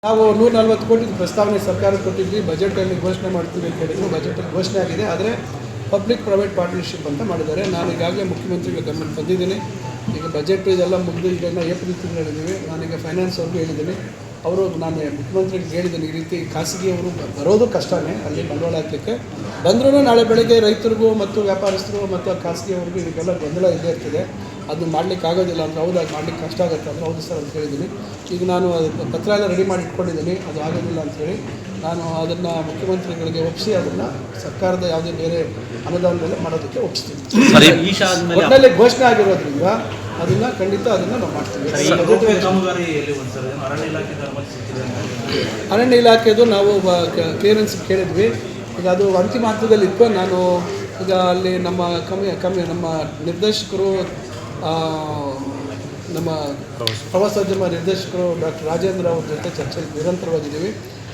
ನಾವು 140 ಕೋಟಿ ಪ್ರಸ್ತಾವನೆ ಸರ್ಕಾರ ಕೊಟ್ಟಿದ್ವಿ, ಬಜೆಟಲ್ಲಿ ಘೋಷಣೆ ಮಾಡ್ತೀವಿ ಅಂತ ಹೇಳಿದ್ರು. ಬಜೆಟಲ್ಲಿ ಘೋಷಣೆ ಆಗಿದೆ, ಆದರೆ ಪಬ್ಲಿಕ್ ಪ್ರೈವೇಟ್ ಪಾರ್ಟ್ನರ್ಶಿಪ್ ಅಂತ ಮಾಡಿದ್ದಾರೆ. ನಾನು ಈಗಾಗಲೇ ಮುಖ್ಯಮಂತ್ರಿಗಳ ಗಮನಕ್ಕೆ ತಂದಿದ್ದೀನಿ. ಈಗ ಬಜೆಟ್ ಇದೆಲ್ಲ ಮುಗಿದು ಈಗ ಏಪ್ರಿಲ್ ತಿಂಗಳು ಹೇಳಿದ್ದೀವಿ. ನಾನೀಗ ಫೈನಾನ್ಸ್ ಅವ್ರಿಗೂ ಹೇಳಿದ್ದೀನಿ. ಅವರು ನಾನು ಮುಖ್ಯಮಂತ್ರಿಗೆ ಹೇಳಿದ್ದೀನಿ, ಈ ರೀತಿ ಖಾಸಗಿಯವರು ಬರೋದು ಕಷ್ಟನೇ ಅಲ್ಲಿ ಬಂಡವಾಳ ಹಾಕಲಿಕ್ಕೆ. ಬಂದರೂ ನಾಳೆ ಬೆಳಗ್ಗೆ ರೈತರಿಗೂ ಮತ್ತು ವ್ಯಾಪಾರಸ್ಥರು ಮತ್ತು ಖಾಸಗಿಯವ್ರಿಗೂ ಇದಕ್ಕೆಲ್ಲ ಗೊಂದಲ ಇದ್ದೇ ಇರ್ತದೆ. ಅದನ್ನು ಮಾಡಲಿಕ್ಕೆ ಆಗೋದಿಲ್ಲ ಅಂದರೆ ಹೌದು, ಅದು ಮಾಡಲಿಕ್ಕೆ ಕಷ್ಟ ಆಗುತ್ತೆ ಅಂದರೆ ಹೌದು ಸರ್ ಅಂತ ಹೇಳಿದ್ದೀನಿ. ಈಗ ನಾನು ಪತ್ರ ಎಲ್ಲ ರೆಡಿ ಮಾಡಿ ಇಟ್ಕೊಂಡಿದ್ದೀನಿ, ಅದು ಆಗೋದಿಲ್ಲ ಅಂಥೇಳಿ. ನಾನು ಅದನ್ನು ಮುಖ್ಯಮಂತ್ರಿಗಳಿಗೆ ಒಪ್ಪಿಸಿ ಅದನ್ನು ಸರ್ಕಾರದ ಯಾವುದೇ ಬೇರೆ ಅನುದಾನದಲ್ಲೇ ಮಾಡೋದಕ್ಕೆ ಒಪ್ಪಿಸ್ತೀನಿ. ಒಟ್ಟಿನಲ್ಲಿ ಘೋಷಣೆ ಆಗಿರೋದ್ರಿಂದ ಅದನ್ನು ಖಂಡಿತ ಅದನ್ನು ನಾವು ಮಾಡ್ತೀವಿ. ಅರಣ್ಯ ಇಲಾಖೆದು ನಾವು ಕ್ಲಿಯರೆನ್ಸ್ ಕೇಳಿದ್ವಿ. ಈಗ ಅದು ಅಂತಿಮ ಹಂತದಲ್ಲಿತ್ತು. ನಾನು ಈಗ ಅಲ್ಲಿ ನಮ್ಮ ನಮ್ಮ ನಿರ್ದೇಶಕರು, ನಮ್ಮ ಪ್ರವಾಸೋದ್ಯಮ ನಿರ್ದೇಶಕರು ಡಾಕ್ಟರ್ ರಾಜೇಂದ್ರ ಅವ್ರ ಜೊತೆ ಚರ್ಚೆ ನಿರಂತರವಾಗಿದ್ದೀವಿ.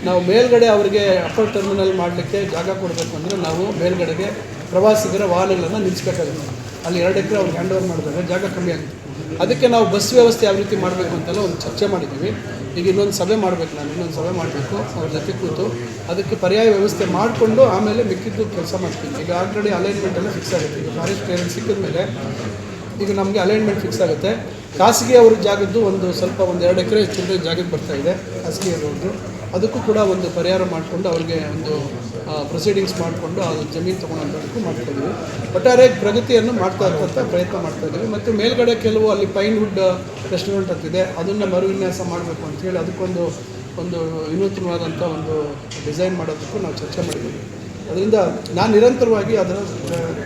ನಾವು ಮೇಲ್ಗಡೆ ಅವರಿಗೆ ಅಪ್ಪರ್ ಟರ್ಮಿನಲ್ ಮಾಡಲಿಕ್ಕೆ ಜಾಗ ಕೊಡಬೇಕು ಅಂದರೆ ನಾವು ಮೇಲ್ಗಡೆಗೆ ಪ್ರವಾಸಿಗರ ವಾಹನಗಳನ್ನು ನಿಲ್ಲಿಸಬೇಕಾಗುತ್ತೆ. ಅಲ್ಲಿ 2 ಎಕರೆ ಅವ್ರಿಗೆ ಹ್ಯಾಂಡ್ ಓವರ್ ಮಾಡಿದಾಗ ಜಾಗ ಕಮ್ಮಿ ಆಗುತ್ತೆ. ಅದಕ್ಕೆ ನಾವು ಬಸ್ ವ್ಯವಸ್ಥೆ ಯಾವ ರೀತಿ ಮಾಡಬೇಕು ಅಂತೆಲ್ಲ ಒಂದು ಚರ್ಚೆ ಮಾಡಿದ್ದೀವಿ. ಈಗ ಇನ್ನೊಂದು ಸಭೆ ಮಾಡಬೇಕು, ನಾನು ಇನ್ನೊಂದು ಸಭೆ ಮಾಡಬೇಕು ಅವ್ರ ಜೊತೆ ಕೂತು ಅದಕ್ಕೆ ಪರ್ಯಾಯ ವ್ಯವಸ್ಥೆ ಮಾಡಿಕೊಂಡು ಆಮೇಲೆ ಮಿಕ್ಕಿದ್ದು ಕೆಲಸ ಮಾಡ್ತೀವಿ. ಈಗ ಆಲ್ರೆಡಿ ಅಲೈನ್ಮೆಂಟ್ ಎಲ್ಲ ಫಿಕ್ಸ್ ಆಗುತ್ತೆ. ಈಗ ಫಾರೆಸ್ಟ್ ಕ್ಲಿಯರೆನ್ಸ್ ಸಿಕ್ಕಿದ ಮೇಲೆ ಈಗ ನಮಗೆ ಅಲೈನ್ಮೆಂಟ್ ಫಿಕ್ಸ್ ಆಗುತ್ತೆ. ಖಾಸಗಿ ಅವ್ರ ಜಾಗದ್ದು ಒಂದು 2 ಎಕರೆ ಚಿಲ್ಲರೆ ಜಾಗಕ್ಕೆ ಬರ್ತಾಯಿದೆ ಖಾಸಗಿ ಅವ್ರದ್ದು. ಅದಕ್ಕೂ ಕೂಡ ಒಂದು ಪರಿಹಾರ ಮಾಡಿಕೊಂಡು ಅವ್ರಿಗೆ ಒಂದು ಪ್ರೊಸೀಡಿಂಗ್ಸ್ ಮಾಡಿಕೊಂಡು ಅದು ಜಮೀನು ತೊಗೊಳೋದಕ್ಕೂ ಮಾಡ್ತಾಯಿದ್ದೀವಿ. ಒಟ್ಟಾರೆ ಪ್ರಗತಿಯನ್ನು ಮಾಡ್ತಾ ಇರ್ತಂಥ ಪ್ರಯತ್ನ ಮಾಡ್ತಾಯಿದ್ದೀವಿ. ಮತ್ತು ಮೇಲ್ಗಡೆ ಕೆಲವು ಅಲ್ಲಿ ಪೈನ್ವುಡ್ ರೆಸ್ಟೋರೆಂಟ್ ಅಂತಿದೆ, ಅದನ್ನು ಮರುವಿನ್ಯಾಸ ಮಾಡಬೇಕು ಅಂಥೇಳಿ ಅದಕ್ಕೊಂದು ವಿನೂತನವಾದಂಥ ಒಂದು ಡಿಸೈನ್ ಮಾಡೋದಕ್ಕೂ ನಾವು ಚರ್ಚೆ ಮಾಡಿದ್ದೀವಿ. ಅದರಿಂದ ನಾನು ನಿರಂತರವಾಗಿ ಅದರ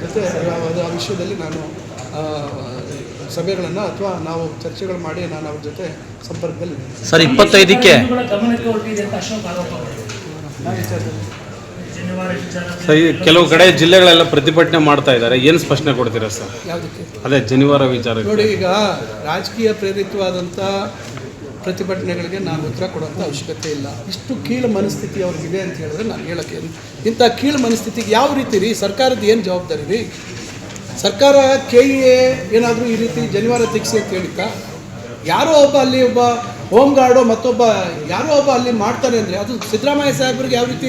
ಜೊತೆ ಆ ವಿಷಯದಲ್ಲಿ ನಾನು ಸಭೆಗಳನ್ನು ಅಥವಾ ನಾವು ಚರ್ಚೆಗಳು ಮಾಡಿ ನಾನು ಅವ್ರ ಜೊತೆ ಸಂಪರ್ಕದಲ್ಲಿದ್ದೀನಿ. ಸರ್, 25ಕ್ಕೆ ಕೆಲವು ಕಡೆ ಜಿಲ್ಲೆಗಳೆಲ್ಲ ಪ್ರತಿಭಟನೆ ಮಾಡ್ತಾ ಇದ್ದಾರೆ, ಏನು ಸ್ಪಷ್ಟನೆ ಕೊಡ್ತೀರಾ ಸರ್? ಯಾವುದಕ್ಕೆ? ಅದೇ ಜನಿವಾರ ವಿಚಾರ. ನೋಡಿ, ಈಗ ರಾಜಕೀಯ ಪ್ರೇರಿತವಾದಂಥ ಪ್ರತಿಭಟನೆಗಳಿಗೆ ನಾನು ಉತ್ತರ ಕೊಡುವಂಥ ಅವಶ್ಯಕತೆ ಇಲ್ಲ. ಇಷ್ಟು ಕೀಳು ಮನಸ್ಥಿತಿ ಅವ್ರಿಗಿದೆ ಅಂತ ಹೇಳಿದ್ರೆ ನಾನು ಹೇಳೋಕ್ಕೆ, ಇಂಥ ಕೀಳು ಮನಸ್ಥಿತಿಗೆ ಯಾವ ರೀತಿ ರೀ ಸರ್ಕಾರದ ಏನು ಜವಾಬ್ದಾರಿ ರೀ? ಸರ್ಕಾರ KEA ಏನಾದರೂ ಈ ರೀತಿ ಜನಿವಾರ ತೆಗೆಸಿ ಅಂತ ಹೇಳಿದ್ದ? ಯಾರೋ ಒಬ್ಬ ಅಲ್ಲಿ ಒಬ್ಬ ಹೋಮ್ ಗಾರ್ಡು ಮತ್ತೊಬ್ಬ ಯಾರೋ ಒಬ್ಬ ಅಲ್ಲಿ ಮಾಡ್ತಾನೆ ಅಂದರೆ ಅದು ಸಿದ್ದರಾಮಯ್ಯ ಸಾಹೇಬ್ರಿಗೆ ಯಾವ ರೀತಿ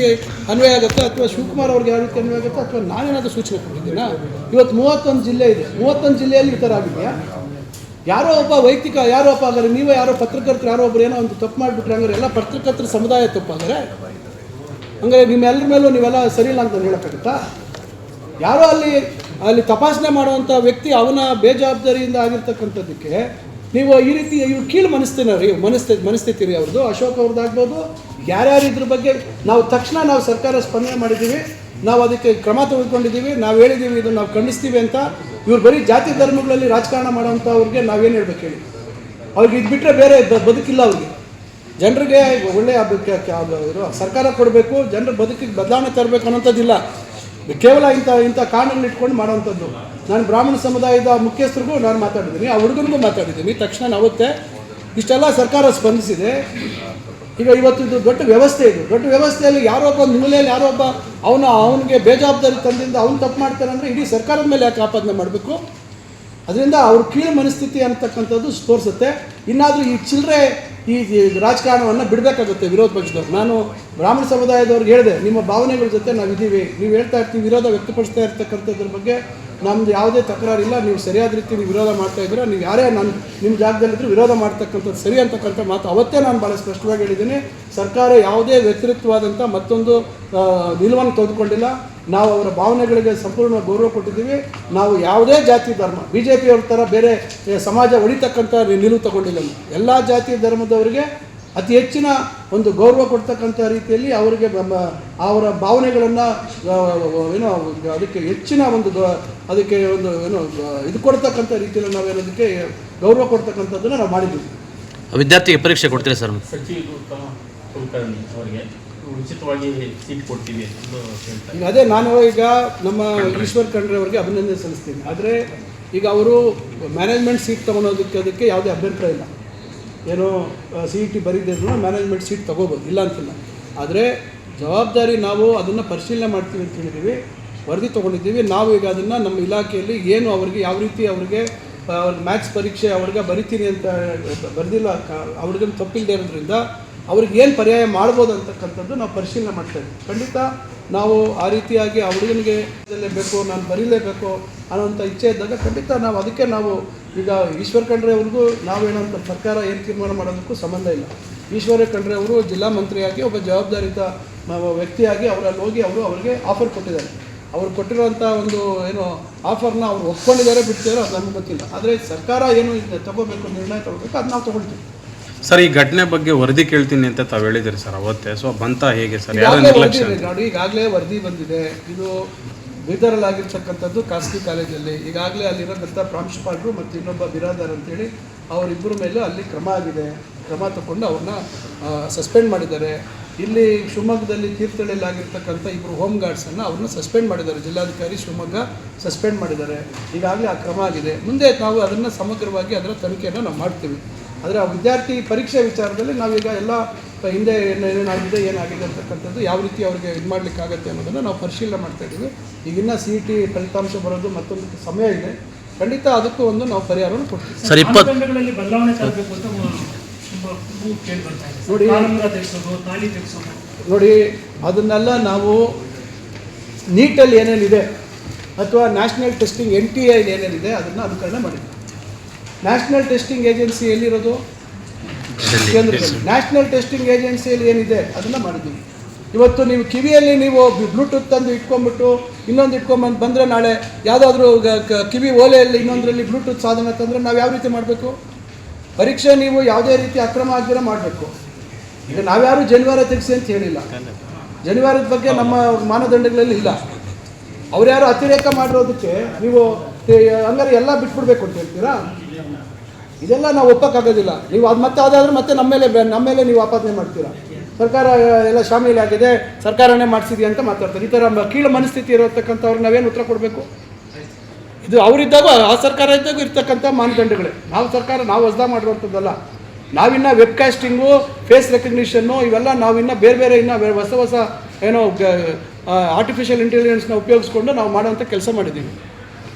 ಅನ್ವಯ ಆಗುತ್ತೆ, ಅಥವಾ ಶಿವಕುಮಾರ್ ಅವ್ರಿಗೆ ಯಾವ ರೀತಿ ಅನ್ವಯ ಆಗುತ್ತೆ, ಅಥವಾ ನಾನೇನಾದರೂ ಸೂಚನೆ ಕೊಟ್ಟಿದ್ದೀನಾ? ಇವತ್ತು 31 ಜಿಲ್ಲೆ ಇದೆ, 31 ಜಿಲ್ಲೆಯಲ್ಲಿ ಈ ಥರ ಆಗಿದೆಯಾ? ಯಾರೋ ಒಬ್ಬ ವೈಯಕ್ತಿಕ ಯಾರೋ ಒಬ್ಬ ಅಂದರೆ ನೀವೇ ಯಾರೋ ಪತ್ರಕರ್ತರು ಯಾರೋ ಒಬ್ಬರು ಏನೋ ಒಂದು ತಪ್ಪು ಮಾಡಿಬಿಟ್ರೆ ಹಂಗಾರೆ ಎಲ್ಲ ಪತ್ರಕರ್ತರ ಸಮುದಾಯ ತಪ್ಪಾದರೆ ಹಂಗಾರೆ ನಿಮ್ಮೆಲ್ಲರ ಮೇಲೂ ನೀವೆಲ್ಲ ಸರಿ ಇಲ್ಲ ಅಂತ ಹೇಳೋಕ್ಕಾಗುತ್ತಾ? ಯಾರೋ ಅಲ್ಲಿ ತಪಾಸಣೆ ಮಾಡುವಂಥ ವ್ಯಕ್ತಿ ಅವನ ಬೇಜವಾಬ್ದಾರಿಯಿಂದ ಆಗಿರ್ತಕ್ಕಂಥದ್ದಕ್ಕೆ ನೀವು ಈ ರೀತಿ ಇವ್ರು ಕೀಳು ಮನಸ್ಥಿತಿ ರೀ ಅವ್ರದ್ದು. ಅಶೋಕ್ ಅವ್ರದ್ದಾಗ್ಬೋದು, ಯಾರ್ಯಾರು ಇದ್ರ ಬಗ್ಗೆ ನಾವು ತಕ್ಷಣ ಸರ್ಕಾರ ಸ್ಪಂದನೆ ಮಾಡಿದ್ದೀವಿ, ನಾವು ಅದಕ್ಕೆ ಕ್ರಮ ತೆಗೆದುಕೊಂಡಿದ್ದೀವಿ, ನಾವು ಹೇಳಿದ್ದೀವಿ ಇದನ್ನು ನಾವು ಖಂಡಿಸ್ತೀವಿ ಅಂತ. ಇವ್ರು ಬರೀ ಜಾತಿ ಧರ್ಮಗಳಲ್ಲಿ ರಾಜಕಾರಣ ಮಾಡೋವಂಥ ಅವ್ರಿಗೆ ನಾವೇನು ಹೇಳ್ಬೇಕು ಹೇಳಿ? ಅವ್ರಿಗೆ ಇದು ಬಿಟ್ಟರೆ ಬೇರೆ ಬದುಕಿಲ್ಲ. ಅವ್ರಿಗೆ ಜನರಿಗೆ ಒಳ್ಳೆಯ ಸರ್ಕಾರ ಕೊಡಬೇಕು, ಜನರ ಬದುಕಿಗೆ ಬದಲಾವಣೆ ತರಬೇಕು ಅನ್ನೋಂಥದ್ದಿಲ್ಲ. ಕೇವಲ ಇಂಥ ಕಾರಣಗಳು ಇಟ್ಕೊಂಡು ಮಾಡೋವಂಥದ್ದು. ನಾನು ಬ್ರಾಹ್ಮಣ ಸಮುದಾಯದ ಮುಖ್ಯಸ್ಥರಿಗೂ ನಾನು ಮಾತಾಡಿದ್ದೀನಿ, ಆ ಹುಡುಗನಿಗೂ ಮಾತಾಡಿದ್ದೀನಿ. ತಕ್ಷಣ ಅವತ್ತೇ ಇಷ್ಟೆಲ್ಲ ಸರ್ಕಾರ ಸ್ಪಂದಿಸಿದೆ. ಈಗ ಇವತ್ತು ಇದು ದೊಡ್ಡ ವ್ಯವಸ್ಥೆ, ಇದು ದೊಡ್ಡ ವ್ಯವಸ್ಥೆಯಲ್ಲಿ ಯಾರೊಬ್ಬ ಮೂಲೆಯಲ್ಲಿ ಯಾರೊಬ್ಬ ಅವನಿಗೆ ಬೇಜವಾಬ್ದಾರಿ ತಂದಿಂದ ಅವ್ನು ತಪ್ಪು ಮಾಡ್ತಾರೆ ಅಂದರೆ ಇಡೀ ಸರ್ಕಾರದ ಮೇಲೆ ಯಾಕೆ ಆಪಾದನೆ ಮಾಡಬೇಕು? ಅದರಿಂದ ಅವ್ರ ಕೀಳು ಮನಸ್ಥಿತಿ ಅಂತಕ್ಕಂಥದ್ದು ತೋರಿಸುತ್ತೆ. ಇನ್ನಾದರೂ ಈ ಚಿಲ್ಲರೆ ಈ ರಾಜಕಾರಣವನ್ನು ಬಿಡಬೇಕಾಗುತ್ತೆ ವಿರೋಧ ಪಕ್ಷದವ್ರು. ನಾನು ಬ್ರಾಹ್ಮಣ ಸಮುದಾಯದವ್ರಿಗೆ ಹೇಳಿದೆ, ನಿಮ್ಮ ಭಾವನೆಗಳ ಜೊತೆ ನಾವಿದ್ದೀವಿ, ನೀವು ಹೇಳ್ತಾ ಇರ್ತೀವಿ ವಿರೋಧ ವ್ಯಕ್ತಪಡಿಸ್ತಾ ಇರ್ತಕ್ಕಂಥದ್ರ ಬಗ್ಗೆ ನಮ್ಮದು ಯಾವುದೇ ತಕರಾರಿಲ್ಲ, ನೀವು ಸರಿಯಾದ ರೀತಿ ನೀವು ವಿರೋಧ ಮಾಡ್ತಾಯಿದ್ದೀರಾ, ನೀವು ಯಾರೇ ನಿಮ್ಮ ಜಾಗದಲ್ಲಿದ್ದರೂ ವಿರೋಧ ಮಾಡ್ತಕ್ಕಂಥದ್ದು ಸರಿ ಅಂತಕ್ಕಂಥ ಮಾತು ಅವತ್ತೇ ನಾನು ಭಾಳ ಸ್ಪಷ್ಟವಾಗಿ ಹೇಳಿದ್ದೀನಿ. ಸರ್ಕಾರ ಯಾವುದೇ ವ್ಯತಿರಿಕ್ತವಾದಂಥ ಮತ್ತೊಂದು ನಿಲುವನ್ನು ತೆಗೆದುಕೊಂಡಿಲ್ಲ. ನಾವು ಅವರ ಭಾವನೆಗಳಿಗೆ ಸಂಪೂರ್ಣ ಗೌರವ ಕೊಟ್ಟಿದ್ದೀವಿ. ನಾವು ಯಾವುದೇ ಜಾತಿ ಧರ್ಮ BJP ಅವ್ರ ಥರ ಬೇರೆ ಸಮಾಜ ಹೊಡಿತಕ್ಕಂಥ ನಿಲುವು ತಗೊಂಡಿಲ್ಲ. ಎಲ್ಲ ಜಾತಿ ಧರ್ಮದವರಿಗೆ ಅತಿ ಹೆಚ್ಚಿನ ಒಂದು ಗೌರವ ಕೊಡ್ತಕ್ಕಂಥ ರೀತಿಯಲ್ಲಿ ಅವರಿಗೆ ಅವರ ಭಾವನೆಗಳನ್ನು ಅದಕ್ಕೆ ಹೆಚ್ಚಿನ ಅದಕ್ಕೆ ಇದು ಕೊಡ್ತಕ್ಕಂಥ ರೀತಿಯಲ್ಲಿ ನಾವೇನೋದಕ್ಕೆ ಗೌರವ ಕೊಡ್ತಕ್ಕಂಥದ್ದನ್ನು ನಾವು ಮಾಡಿದ್ದೀವಿ. ವಿದ್ಯಾರ್ಥಿಗೆ ಪರೀಕ್ಷೆ ಕೊಡ್ತೀರಾ ಸರ್? ಉಚಿತವಾಗಿ ಸೀಟ್ ಕೊಡ್ತೀವಿ ಈಗ ಅದೇ ನಾನು ಈಗ ನಮ್ಮ ಈಶ್ವರ್ ಖಂಡ್ರೆ ಅವರಿಗೆ ಅಭಿನಂದನೆ ಸಲ್ಲಿಸ್ತೀನಿ. ಆದರೆ ಈಗ ಅವರು ಮ್ಯಾನೇಜ್ಮೆಂಟ್ ಸೀಟ್ ತೊಗೊಳೋದಕ್ಕೆ ಯಾವುದೇ ಅಭ್ಯಂತರ ಇಲ್ಲ. ಏನೋ CET ಬರೀದಿದ್ರು ಮ್ಯಾನೇಜ್ಮೆಂಟ್ ಸೀಟ್ ತೊಗೋಬೋದು, ಇಲ್ಲ ಅಂತಿಲ್ಲ. ಆದರೆ ಜವಾಬ್ದಾರಿ ನಾವು ಅದನ್ನು ಪರಿಶೀಲನೆ ಮಾಡ್ತೀವಿ ಅಂತ ಹೇಳಿದ್ದೀವಿ, ವರದಿ ತೊಗೊಂಡಿದ್ದೀವಿ. ನಾವು ಈಗ ಅದನ್ನು ನಮ್ಮ ಇಲಾಖೆಯಲ್ಲಿ ಏನು ಅವ್ರಿಗೆ ಯಾವ ರೀತಿ ಅವ್ರಿಗೆ ಮ್ಯಾಥ್ಸ್ ಪರೀಕ್ಷೆ ಅವ್ರಿಗೆ ಬರಿತೀನಿ ಅಂತ ಬರೆದಿಲ್ಲ, ಅವ್ರಿಗೇನು ತಪ್ಪಿಲ್ಲದೆ ಇರೋದ್ರಿಂದ ಅವ್ರಿಗೆ ಏನು ಪರ್ಯಾಯ ಮಾಡ್ಬೋದು ಅಂತಕ್ಕಂಥದ್ದು ನಾವು ಪರಿಶೀಲನೆ ಮಾಡ್ತೇವೆ. ಖಂಡಿತ ನಾವು ಆ ರೀತಿಯಾಗಿ ಆ ಹುಡುಗನಿಗೆ ಬೇಕು, ನಾನು ಬರೀಲೇಬೇಕು ಅನ್ನೋಂಥ ಇಚ್ಛೆ ಇದ್ದಾಗ ಖಂಡಿತ ನಾವು ಅದಕ್ಕೆ ನಾವು ಈಗ ಈಶ್ವರ್ ಖಂಡ್ರೆ ಅವ್ರಿಗೂ ನಾವು ಹೇಳೋಂಥ ಸರ್ಕಾರ ಏನು ತೀರ್ಮಾನ ಮಾಡೋದಕ್ಕೂ ಸಂಬಂಧ ಇಲ್ಲ. ಈಶ್ವರ ಖಂಡ್ರೆ ಅವರು ಜಿಲ್ಲಾ ಮಂತ್ರಿಯಾಗಿ ಒಬ್ಬ ಜವಾಬ್ದಾರಿತ ವ್ಯಕ್ತಿಯಾಗಿ ಅವರಲ್ಲಿ ಹೋಗಿ ಅವರಿಗೆ ಆಫರ್ ಕೊಟ್ಟಿದ್ದಾರೆ. ಅವ್ರು ಕೊಟ್ಟಿರುವಂಥ ಒಂದು ಏನು ಆಫರ್ನ ಅವ್ರು ಒಪ್ಕೊಂಡಿದ್ದಾರೆ ಬಿಡ್ತಿದ್ದಾರೆ ಅದು ನಮ್ಗೆ ಗೊತ್ತಿಲ್ಲ. ಆದರೆ ಸರ್ಕಾರ ಏನು ತಗೋಬೇಕು, ನಿರ್ಣಯ ತಗೋಬೇಕು, ಅದು ನಾವು ತೊಗೊಳ್ತೀವಿ. ಸರ್, ಈ ಘಟನೆ ಬಗ್ಗೆ ವರದಿ ಕೇಳ್ತೀನಿ ಅಂತ ತಾವು ಹೇಳಿದಿರಿ ಸರ್ ಅವತ್ತೇ. ಸೊ ಬಂತ ಹೇಗೆ ಸರ್? ಯಾರು ಈಗಾಗಲೇ ನಿರ್ಲಕ್ಷ್ಯ? ನೋಡಿ, ಈಗಾಗಲೇ ವರದಿ ಬಂದಿದೆ. ಇದು ಬೀದರಲ್ಲಾಗಿರ್ತಕ್ಕಂಥದ್ದು ಖಾಸಗಿ ಕಾಲೇಜಲ್ಲಿ. ಈಗಾಗಲೇ ಅಲ್ಲಿರೋಂಥ ಪ್ರಾಂಶುಪಾಲರು ಮತ್ತು ಇನ್ನೊಬ್ಬ ಬಿರಾದರ್ ಅಂತೇಳಿ ಅವರಿಬ್ಬರ ಮೇಲೂ ಅಲ್ಲಿ ಕ್ರಮ ಆಗಿದೆ. ಕ್ರಮ ತಗೊಂಡು ಅವ್ರನ್ನ ಸಸ್ಪೆಂಡ್ ಮಾಡಿದ್ದಾರೆ. ಇಲ್ಲಿ ಶಿವಮೊಗ್ಗದಲ್ಲಿ ತೀರ್ಥಹಳ್ಳಿಯಲ್ಲಾಗಿರ್ತಕ್ಕಂಥ ಇಬ್ಬರು ಹೋಮ್ ಗಾರ್ಡ್ಸನ್ನು ಅವ್ರನ್ನ ಸಸ್ಪೆಂಡ್ ಮಾಡಿದ್ದಾರೆ. ಜಿಲ್ಲಾಧಿಕಾರಿ ಶಿವಮೊಗ್ಗ ಸಸ್ಪೆಂಡ್ ಮಾಡಿದ್ದಾರೆ. ಈಗಾಗಲೇ ಆ ಕ್ರಮ ಆಗಿದೆ. ಮುಂದೆ ನಾವು ಅದನ್ನು ಸಮಗ್ರವಾಗಿ ಅದರ ತನಿಖೆಯನ್ನು ನಾವು ಮಾಡ್ತೀವಿ. ಆದರೆ ಆ ವಿದ್ಯಾರ್ಥಿ ಪರೀಕ್ಷೆ ವಿಚಾರದಲ್ಲಿ ನಾವೀಗ ಎಲ್ಲ ಹಿಂದೆ ಏನಾಗಿದೆ ಅಂತಕ್ಕಂಥದ್ದು ಯಾವ ರೀತಿ ಅವ್ರಿಗೆ ಇದು ಮಾಡಲಿಕ್ಕಾಗತ್ತೆ ಅನ್ನೋದನ್ನು ನಾವು ಪರಿಶೀಲನೆ ಮಾಡ್ತಾಯಿದ್ದೀವಿ. ಈಗಿನ್ನ CET ಫಲಿತಾಂಶ ಬರೋದು ಮತ್ತೊಂದು ಸಮಯ ಇದೆ. ಖಂಡಿತ ಅದಕ್ಕೂ ಒಂದು ನಾವು ಪರಿಹಾರವನ್ನು ಕೊಡ್ತೀವಿ. ಸರ್, 20 ಬದಲಾವಣೆ ತರಬೇಕು ಅಂತ ಕೇಳಿ ಬರ್ತಾ ಇದೆ. ನೋಡಿ, ಅದನ್ನೆಲ್ಲ ನಾವು ನೀಟಲ್ಲಿ ಏನೇನಿದೆ ಅಥವಾ ನ್ಯಾಷನಲ್ ಟೆಸ್ಟಿಂಗ್ NTI ಏನೇನಿದೆ ಅದನ್ನು ಅನುಕರಣೆ ಮಾಡಿದ್ವಿ. ನ್ಯಾಷನಲ್ ಟೆಸ್ಟಿಂಗ್ ಏಜೆನ್ಸಿ ಎಲ್ಲಿರೋದು? ಕೇಂದ್ರದಲ್ಲಿ. ನ್ಯಾಷನಲ್ ಟೆಸ್ಟಿಂಗ್ ಏಜೆನ್ಸಿಯಲ್ಲಿ ಏನಿದೆ ಅದನ್ನು ಮಾಡಿದ್ದೀವಿ. ಇವತ್ತು ನೀವು ಕಿವಿಯಲ್ಲಿ ನೀವು ಬ್ಲೂಟೂತ್ ತಂದು ಇಟ್ಕೊಂಡ್ಬಿಟ್ಟು ಇನ್ನೊಂದು ಇಟ್ಕೊಂಬಂದು ಬಂದರೆ ನಾಳೆ ಯಾವುದಾದ್ರೂ ಕಿವಿ ಓಲೆಯಲ್ಲಿ ಇನ್ನೊಂದರಲ್ಲಿ ಬ್ಲೂಟೂತ್ ಸಾಧನ ತಂದರೆ ನಾವು ಯಾವ ರೀತಿ ಮಾಡಬೇಕು? ಪರೀಕ್ಷೆ ನೀವು ಯಾವುದೇ ರೀತಿ ಅಕ್ರಮ ಆಗದಿರ ಮಾಡಬೇಕು. ಈಗ ನಾವ್ಯಾರು ಜನಿವಾರ ತೆಗೆಸಿ ಅಂತ ಹೇಳಿಲ್ಲ. ಜನಿವಾರದ ಬಗ್ಗೆ ನಮ್ಮ ಮಾನದಂಡಗಳಲ್ಲಿ ಇಲ್ಲ. ಅವ್ರು ಯಾರು ಅತಿರೇಕ ಮಾಡಿರೋದಕ್ಕೆ ನೀವು ಹಂಗಾರೆ ಎಲ್ಲ ಬಿಟ್ಬಿಡ್ಬೇಕು ಅಂತ ಹೇಳ್ತೀರಾ? ಇದೆಲ್ಲ ನಾವು ಒಪ್ಪಕ್ಕಾಗೋದಿಲ್ಲ. ನೀವು ಅದು ಮತ್ತೆ ಅದಾದರೆ ಮತ್ತೆ ನಮ್ಮ ಮೇಲೆ ನೀವು ಆಪಾದನೆ ಮಾಡ್ತೀರಾ. ಸರ್ಕಾರ ಎಲ್ಲ ಶಾಮೀಲಾಗಿದೆ, ಸರ್ಕಾರನೇ ಮಾಡಿಸಿದ್ಯಾ ಅಂತ ಮಾತಾಡ್ತಾರೆ. ಈ ಥರ ಕೀಳು ಮನಸ್ಥಿತಿ ಇರತಕ್ಕಂಥವ್ರಿಗೆ ನಾವೇನು ಉತ್ತರ ಕೊಡಬೇಕು? ಇದು ಅವರಿದ್ದಾಗ ಆ ಸರ್ಕಾರ ಇದ್ದಾಗ ಇರ್ತಕ್ಕಂಥ ಮಾನದಂಡಗಳೇ. ನಾವು ಹೊಸದಾಗಿ ಮಾಡಿರುವಂಥದ್ದಲ್ಲ. ನಾವಿನ್ನ ವೆಬ್ಕಾಸ್ಟಿಂಗು, ಫೇಸ್ ರೆಕಗ್ನಿಷನ್ನು ಇವೆಲ್ಲ ನಾವಿನ್ನ ಬೇರೆ ಇನ್ನು ಹೊಸ ಏನೋ ಆರ್ಟಿಫಿಷಿಯಲ್ ಇಂಟೆಲಿಜೆನ್ಸ್ನ ಉಪಯೋಗಿಸ್ಕೊಂಡು ನಾವು ಮಾಡೋವಂಥ ಕೆಲಸ ಮಾಡಿದ್ದೀವಿ.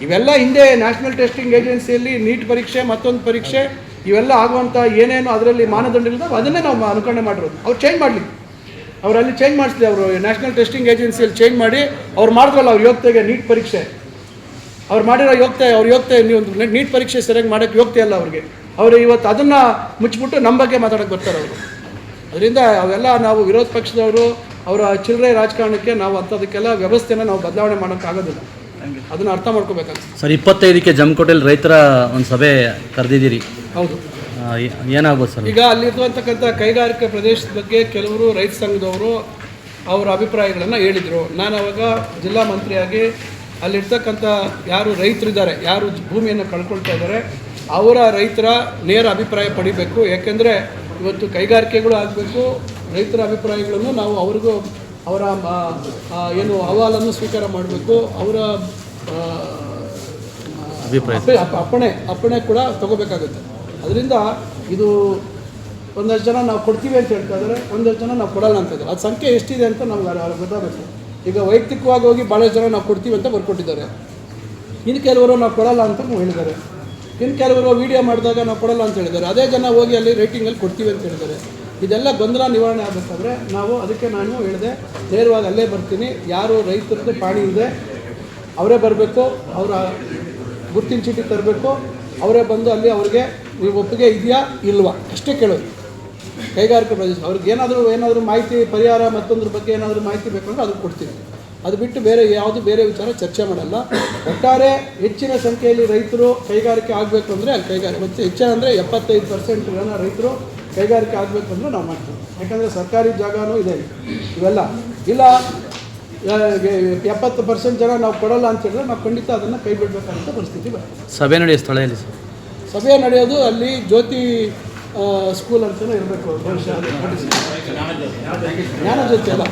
ಇವೆಲ್ಲ ಹಿಂದೆ ನ್ಯಾಷನಲ್ ಟೆಸ್ಟಿಂಗ್ ಏಜೆನ್ಸಿಯಲ್ಲಿ ನೀಟ್ ಪರೀಕ್ಷೆ, ಮತ್ತೊಂದು ಪರೀಕ್ಷೆ ಇವೆಲ್ಲ ಆಗುವಂಥ ಏನೇನು ಅದರಲ್ಲಿ ಮಾನದಂಡಗಳಿದ್ದಾವೆ ಅದನ್ನೇ ನಾವು ಅನುಕರಣೆ ಮಾಡಿರೋದು. ಅವ್ರು ಚೇಂಜ್ ಮಾಡಲಿ, ಅವರಲ್ಲಿ ಚೇಂಜ್ ಮಾಡಿಸ್ಲಿ. ಅವರು ನ್ಯಾಷನಲ್ ಟೆಸ್ಟಿಂಗ್ ಏಜೆನ್ಸಿಯಲ್ಲಿ ಚೇಂಜ್ ಮಾಡಿ ಅವ್ರು ಮಾಡಿದ್ರಲ್ಲ ಅವ್ರ ಯೋಗ್ಯತೆಗೆ ನೀಟ್ ಪರೀಕ್ಷೆ, ಅವ್ರು ಮಾಡಿರೋ ಯೋಗ್ಯತೆ ನೀವು ನೀಟ್ ಪರೀಕ್ಷೆ ಸರಿಯಾಗಿ ಮಾಡೋಕ್ಕೆ ಯೋಗ್ಯತೆ ಅಲ್ಲ ಅವ್ರಿಗೆ. ಅವರು ಇವತ್ತು ಅದನ್ನು ಮುಚ್ಚಿಬಿಟ್ಟು ನಮ್ಮ ಬಗ್ಗೆ ಮಾತಾಡೋಕ್ಕೆ ಬರ್ತಾರೆ ಅವರು. ಅದರಿಂದ ಅವೆಲ್ಲ ನಾವು ವಿರೋಧ ಪಕ್ಷದವರು ಅವರ ಚಿಲ್ಲರೆ ರಾಜಕಾರಣಕ್ಕೆ ನಾವು ಅಂಥದಕ್ಕೆಲ್ಲ ವ್ಯವಸ್ಥೆನ ನಾವು ಬದಲಾವಣೆ ಮಾಡೋಕ್ಕಾಗೋದಿಲ್ಲ. ಅದನ್ನು ಅರ್ಥ ಮಾಡ್ಕೋಬೇಕಾಗ್ತದೆ. ಸರ್, 25ಕ್ಕೆ ಜಮಕೋಟೆಯಲ್ಲಿ ರೈತರ ಒಂದು ಸಭೆ ಕರೆದಿದ್ದೀರಿ. ಹೌದು. ಏನಾಗ್ಬೋದು ಸರ್? ಈಗ ಅಲ್ಲಿರುವಂತಕ್ಕಂಥ ಕೈಗಾರಿಕಾ ಪ್ರದೇಶದ ಬಗ್ಗೆ ಕೆಲವರು ರೈತ ಸಂಘದವರು ಅವರ ಅಭಿಪ್ರಾಯಗಳನ್ನು ಹೇಳಿದರು. ನಾನು ಅವಾಗ ಜಿಲ್ಲಾ ಮಂತ್ರಿಯಾಗಿ ಅಲ್ಲಿರ್ತಕ್ಕಂಥ ಯಾರು ರೈತರಿದ್ದಾರೆ, ಯಾರು ಭೂಮಿಯನ್ನು ಕಳ್ಕೊಳ್ತಾ ಇದ್ದಾರೆ, ಅವರ ರೈತರ ನೇರ ಅಭಿಪ್ರಾಯ ಪಡಿಬೇಕು. ಯಾಕೆಂದರೆ ಇವತ್ತು ಕೈಗಾರಿಕೆಗಳು ಆಗಬೇಕು, ರೈತರ ಅಭಿಪ್ರಾಯಗಳನ್ನು ನಾವು ಅವ್ರಿಗೂ ಅವರ ಏನು ಅಹವಾಲನ್ನು ಸ್ವೀಕಾರ ಮಾಡಬೇಕು. ಅವರ ಅಪ್ಪಣೆ ಕೂಡ ತಗೋಬೇಕಾಗುತ್ತೆ. ಅದರಿಂದ ಇದು ಒಂದಷ್ಟು ಜನ ನಾವು ಕೊಡ್ತೀವಿ ಅಂತ ಹೇಳ್ತಾ ಇದ್ದಾರೆ, ಒಂದಷ್ಟು ಜನ ನಾವು ಕೊಡಲ್ಲ ಅಂತ ಇದ್ದಾರೆ. ಅದು ಸಂಖ್ಯೆ ಎಷ್ಟಿದೆ ಅಂತ ನಮ್ಗೆ ಗೊತ್ತಾಗಬೇಕು. ಈಗ ವೈಯಕ್ತಿಕವಾಗಿ ಹೋಗಿ ಭಾಳಷ್ಟು ಜನ ನಾವು ಕೊಡ್ತೀವಿ ಅಂತ ಬರ್ಕೊಟ್ಟಿದ್ದಾರೆ. ಇನ್ನು ಕೆಲವರು ನಾವು ಕೊಡಲ್ಲ ಅಂತ ಹೇಳಿದ್ದಾರೆ. ಇನ್ನು ಕೆಲವರು ವೀಡಿಯೋ ಮಾಡಿದಾಗ ನಾವು ಕೊಡಲ್ಲ ಅಂತ ಹೇಳಿದ್ದಾರೆ. ಅದೇ ಜನ ಹೋಗಿ ಅಲ್ಲಿ ರೇಟಿಂಗಲ್ಲಿ ಕೊಡ್ತೀವಿ ಅಂತ ಹೇಳಿದ್ದಾರೆ. ಇದೆಲ್ಲ ಗೊಂದಲ ನಿವಾರಣೆ ಆಗಬೇಕಾದ್ರೆ ಅದಕ್ಕೆ ನಾನು ಹೇಳಿದೆ, ನೇರವಾಗಿ ಅಲ್ಲೇ ಬರ್ತೀನಿ. ಯಾರು ರೈತರದ್ದು ಪಾಣಿ ಇದೆ ಅವರೇ ಬರಬೇಕು, ಅವರ ಗುರ್ತಿನ ಚೀಟಿ ತರಬೇಕು, ಅವರೇ ಬಂದು ಅಲ್ಲಿ ಅವ್ರಿಗೆ ನೀವು ಒಪ್ಪಿಗೆ ಇದೆಯಾ ಇಲ್ವಾ ಅಷ್ಟೇ ಕೇಳೋದು. ಕೈಗಾರಿಕಾ ಪ್ರದೇಶ ಅವ್ರಿಗೆ ಏನಾದರೂ ಮಾಹಿತಿ, ಪರಿಹಾರ ಮತ್ತೊಂದ್ರ ಬಗ್ಗೆ ಏನಾದರೂ ಮಾಹಿತಿ ಬೇಕು ಅಂದರೆ ಅದನ್ನು ಕೊಡ್ತೀವಿ. ಅದು ಬಿಟ್ಟು ಬೇರೆ ವಿಚಾರ ಚರ್ಚೆ ಮಾಡಲ್ಲ. ಒಟ್ಟಾರೆ ಹೆಚ್ಚಿನ ಸಂಖ್ಯೆಯಲ್ಲಿ ರೈತರು ಕೈಗಾರಿಕೆ ಆಗಬೇಕು ಅಂದರೆ ಅಲ್ಲಿ ಕೈಗಾರಿಕೆ ಮತ್ತು ಹೆಚ್ಚಿನ ಅಂದರೆ 75% ಜನ ರೈತರು ಕೈಗಾರಿಕೆ ಆಗಬೇಕು ಅಂದರೆ ನಾವು ಮಾಡ್ತೀವಿ. ಯಾಕಂದರೆ ಸರ್ಕಾರಿ ಜಾಗನೂ ಇದೆ. ಇವೆಲ್ಲ ಇಲ್ಲ 70% ಜನ ನಾವು ಕೊಡಲ್ಲ ಅಂತ ಹೇಳಿದ್ರೆ ನಾವು ಖಂಡಿತ ಅದನ್ನು ಕೈ ಬಿಡಬೇಕಂತ ಪರಿಸ್ಥಿತಿ ಬರುತ್ತೆ. ಸಭೆ ನಡೆಯೋ ಸ್ಥಳ ಎಲ್ಲಿ ಸರ್? ಸಭೆ ನಡೆಯೋದು ಅಲ್ಲಿ ಜ್ಯೋತಿ ಸ್ಕೂಲ್ ಅಂತಲೇ ಇರಬೇಕು. ಜ್ಞಾನ ಜ್ಯೋತಿ ಅಲ್ಲ.